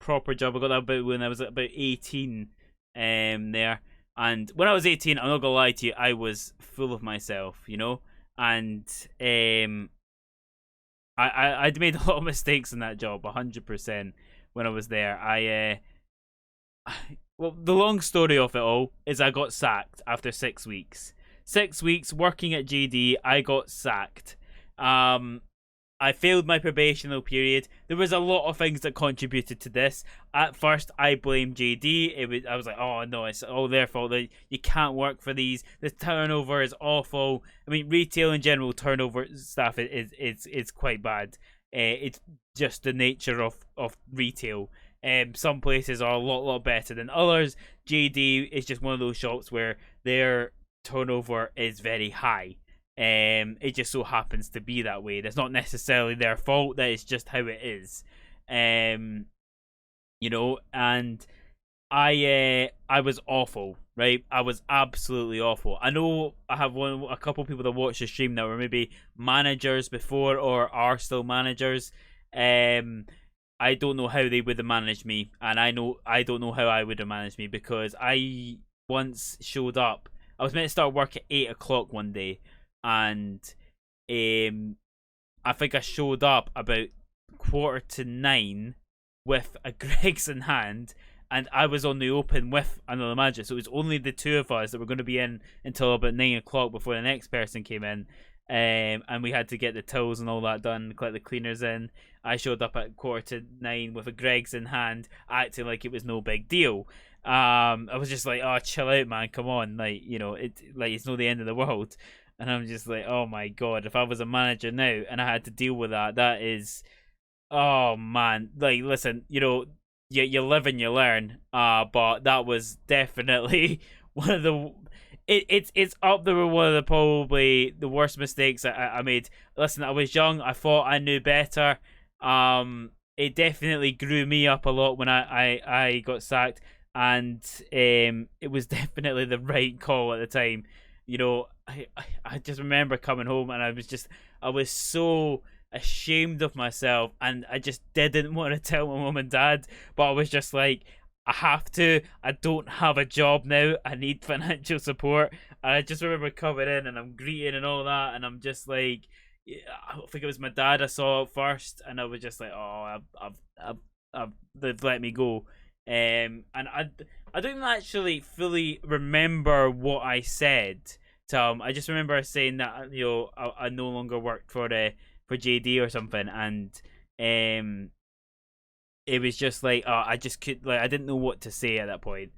proper job. I got that about when I was about 18. There, and when I was 18, I'm not gonna lie to you, I was full of myself, and I'd made a lot of mistakes in that job, 100%. When I was there, well, the long story of it all is I got sacked after 6 weeks. 6 weeks working at JD, I got sacked. I failed my probational period. There was a lot of things that contributed to this. At first, I blamed JD. I was like, oh no, it's all their fault. You can't work for these. The turnover is awful. I mean, retail in general, turnover staff is quite bad. It's just the nature of retail. Some places are a lot better than others. JD is just one of those shops where their turnover is very high. It just so happens to be that way. That's not necessarily their fault. That is just how it is. And I was awful, right? I was absolutely awful. I know I have a couple people that watch the stream that were maybe managers before or are still managers. I don't know how they would have managed me, and I don't know how I would have managed me, because I once showed up. I was meant to start work at 8 o'clock one day, and I think I showed up about 9:15 with a Greggs in hand, and I was on the open with another manager, so it was only the two of us that were going to be in until about 9 o'clock before the next person came in. And we had to get the tills and all that done, collect the cleaners in. I showed up at 9:15 with a Greggs in hand, acting like it was no big deal. I was just like, oh, chill out, man, come on, it's not the end of the world. And I'm just like, oh my god, if I was a manager now and I had to deal with that is, oh man, listen, you live and you learn. But that was definitely one of the, it's up there with one of the probably the worst mistakes I made. Listen, I was young, I thought I knew better. It definitely grew me up a lot when I got sacked, and it was definitely the right call at the time. I just remember coming home, and I was so ashamed of myself, and I just didn't want to tell my mum and dad, but I was just like, I have to. I don't have a job now. I need financial support. And I just remember coming in and I'm greeting and all that, and I'm just like, I think it was my dad I saw first, and I was just like, oh, they've let me go. And I don't actually fully remember what I said to him. I just remember saying that I no longer worked for JD or something, and it was just like, I just could, I didn't know what to say at that point.